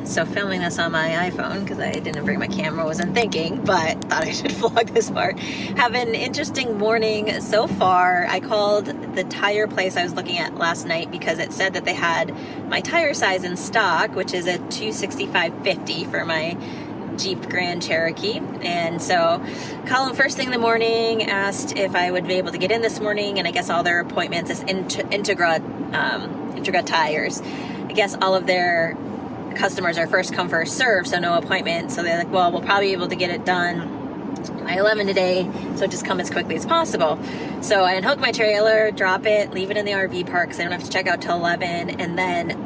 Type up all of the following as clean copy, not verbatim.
So filming this on my iPhone because I didn't bring my camera, wasn't thinking, but thought I should vlog this part. Have an interesting morning so far. I called the tire place I was looking at last night because it said that they had my tire size in stock, which is a 265/50 for my Jeep Grand Cherokee. And so called them first thing in the morning, asked if I would be able to get in this morning, and I guess all their appointments is Integra tires. I guess all of their customers are first come first serve, so no appointment. So they're like, well, we'll probably be able to get it done by 11 today, so just come as quickly as possible. So I unhook my trailer, drop it, leave it in the RV park because I don't have to check out till 11, and then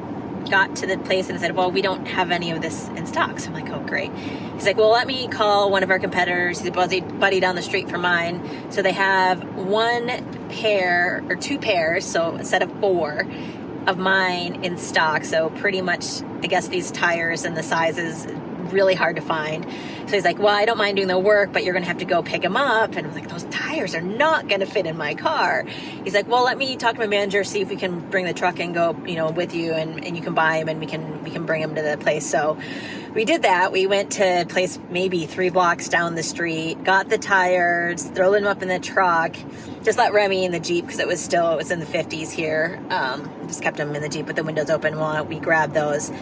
got to the place and said, well, we don't have any of this in stock. So I'm like, oh, great. He's like, well, let me call one of our competitors. He's a buddy down the street from mine. So they have one pair or two pairs, so instead of four, of mine in stock. So pretty much, I guess these tires and the sizes really hard to find. So he's like, well, I don't mind doing the work, but you're gonna have to go pick them up. And I'm like, those tires are not gonna fit in my car. He's like, well, let me talk to my manager, see if we can bring the truck and go, with you, and you can buy them and we can bring them to the place. So we did that. We went to a place maybe 3 blocks down the street, got the tires, throw them up in the truck, just let Remy in the Jeep because it was in the 50s here. Just kept them in the Jeep with the windows open while we grabbed those.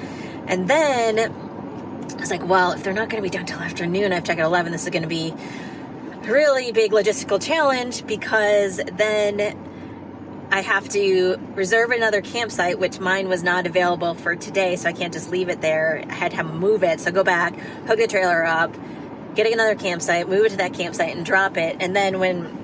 And then I was like, well, if they're not going to be done till afternoon, I have to check at 11. This is going to be a really big logistical challenge because then I have to reserve another campsite, which mine was not available for today, so I can't just leave it there. I had to move it, so go back, hook the trailer up, get another campsite, move it to that campsite, and drop it. And then when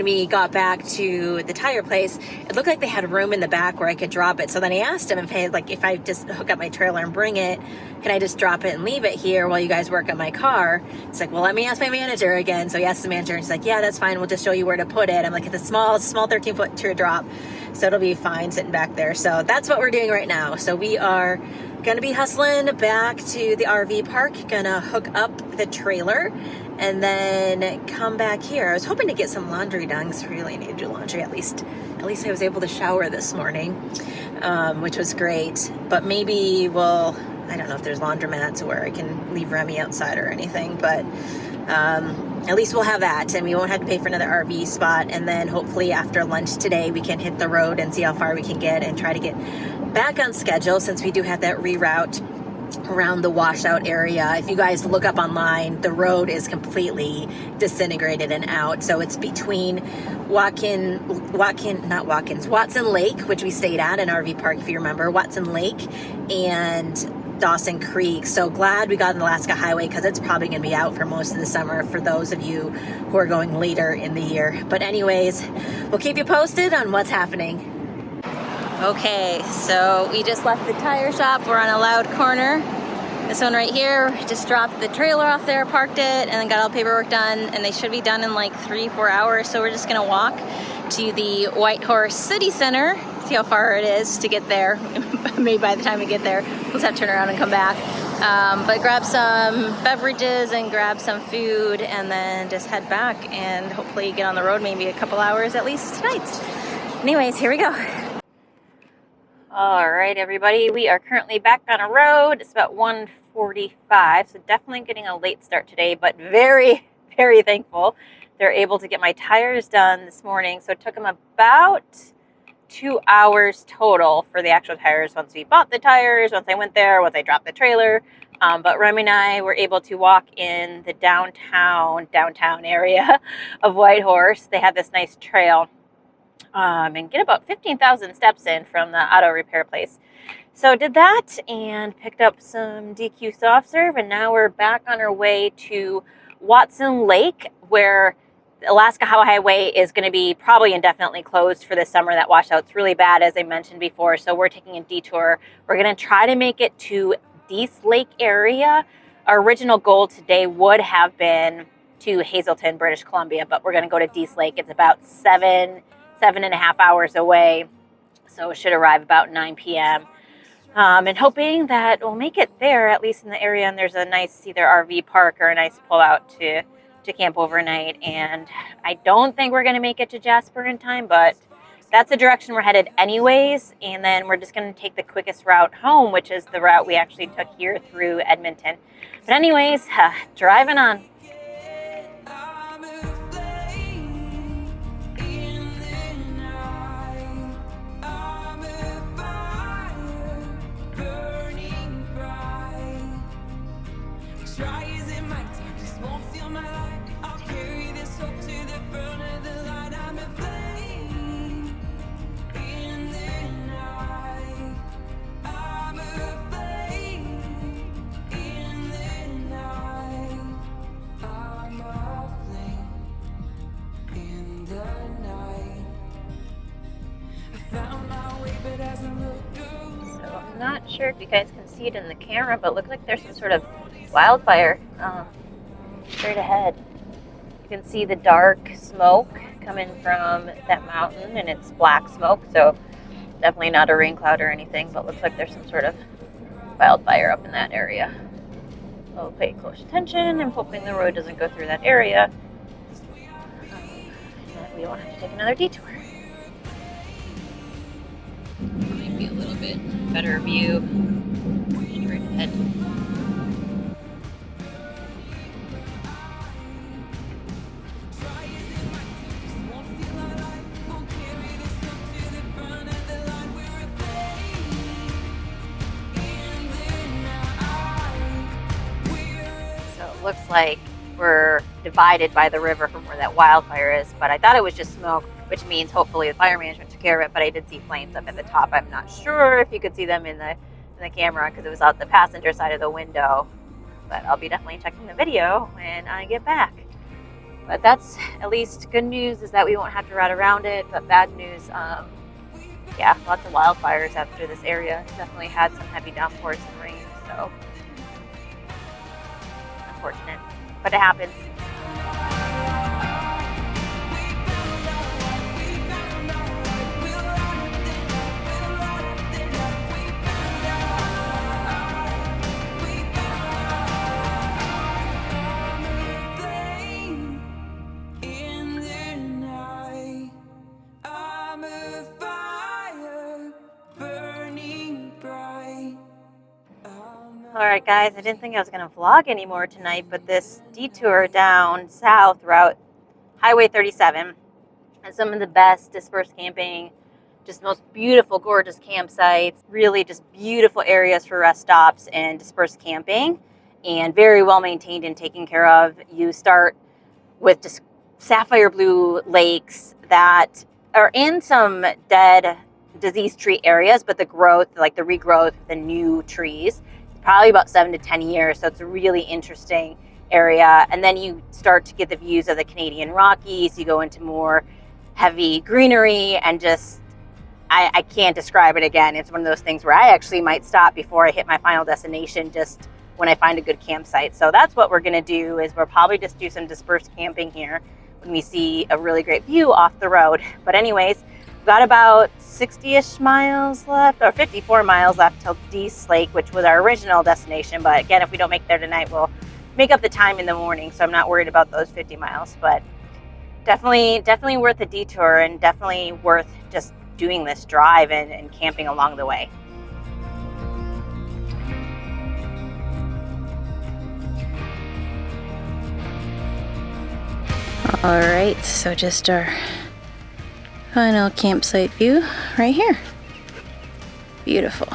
we got back to the tire place, it looked like they had room in the back where I could drop it. So then I asked him if I just hook up my trailer and bring it, can I just drop it and leave it here while you guys work on my car? It's like, well, let me ask my manager again. So he asked the manager, and he's like, yeah, that's fine. We'll just show you where to put it. I'm like, it's a small 13-foot teardrop, so it'll be fine sitting back there. So that's what we're doing right now. So we are gonna be hustling back to the RV park, gonna hook up the trailer, and then come back here. I was hoping to get some laundry done because I really need to do laundry. At least I was able to shower this morning, which was great. But maybe I don't know if there's laundromats where I can leave Remy outside or anything, but at least we'll have that, and we won't have to pay for another RV spot. And then hopefully after lunch today, we can hit the road and see how far we can get and try to get back on schedule, since we do have that reroute around the washout area. If you guys look up online, the road is completely disintegrated and out. So it's between Watson Lake, which we stayed at in RV park, if you remember, Watson Lake, and Dawson Creek. So glad we got an Alaska Highway because it's probably going to be out for most of the summer for those of you who are going later in the year. But anyways, we'll keep you posted on what's happening. Okay, so we just left the tire shop. We're on a loud corner. This one right here, just dropped the trailer off there, parked it, and then got all the paperwork done, and they should be done in like 3-4 hours. So we're just gonna walk to the Whitehorse City Center, see how far it is to get there. Maybe by the time we get there, we'll just have to turn around and come back. But grab some beverages and grab some food, and then just head back and hopefully get on the road maybe a couple hours at least tonight. Anyways, here we go. All right, everybody, we are currently back on a road. It's about 1:45, so definitely getting a late start today, but very, very thankful they're able to get my tires done this morning. So it took them about 2 hours total for the actual tires once we bought the tires, once I went there, once I dropped the trailer. But Remy and I were able to walk in the downtown area of Whitehorse. They have this nice trail. And get about 15,000 steps in from the auto repair place. So did that and picked up some DQ soft serve, and now we're back on our way to Watson Lake, where the Alaska Highway is going to be probably indefinitely closed for the summer. That washout's really bad, as I mentioned before, so we're taking a detour. We're going to try to make it to Dease Lake area. Our original goal today would have been to Hazelton, British Columbia, but we're going to go to Dease Lake. It's about 7.5 hours away, so it should arrive about 9 p.m. And hoping that we'll make it there, at least in the area, and there's a nice either RV park or a nice pull-out to camp overnight. And I don't think we're going to make it to Jasper in time, but that's the direction we're headed anyways, and then we're just going to take the quickest route home, which is the route we actually took here through Edmonton. But anyways, driving on. I'm not sure if you guys can see it in the camera, but it looks like there's some sort of wildfire straight ahead. You can see the dark smoke coming from that mountain, and it's black smoke, so definitely not a rain cloud or anything, but looks like there's some sort of wildfire up in that area. So we'll pay close attention and hoping the road doesn't go through that area. And we won't have to take another detour. Might be a little bit better view straight ahead. So it looks like we're divided by the river from where that wildfire is, but I thought it was just smoke, which means hopefully the fire management took care of it, but I did see flames up at the top. I'm not sure if you could see them in the camera because it was out the passenger side of the window, but I'll be definitely checking the video when I get back. But that's at least good news, is that we won't have to ride around it, but bad news, yeah, lots of wildfires after this area. Definitely had some heavy downpours and rain, so unfortunate, but it happens. Alright guys, I didn't think I was going to vlog anymore tonight, but this detour down south route, Highway 37, has some of the best dispersed camping, just most beautiful, gorgeous campsites, really just beautiful areas for rest stops and dispersed camping, and very well maintained and taken care of. You start with just sapphire blue lakes that are in some dead, diseased tree areas, but the growth, like the regrowth, the new trees, probably about 7 to 10 years, so it's a really interesting area. And then you start to get the views of the Canadian Rockies. You go into more heavy greenery, and just I can't describe it again. It's one of those things where I actually might stop before I hit my final destination just when I find a good campsite. So that's what we're going to do, is we'll probably just do some dispersed camping here when we see a really great view off the road. But anyways, we've got about 60-ish miles left, or 54 miles left till Dease Lake, which was our original destination. But again, if we don't make there tonight, we'll make up the time in the morning, so I'm not worried about those 50 miles. But definitely worth a detour, and definitely worth just doing this drive and camping along the way. All right, so just our final campsite view right here. Beautiful.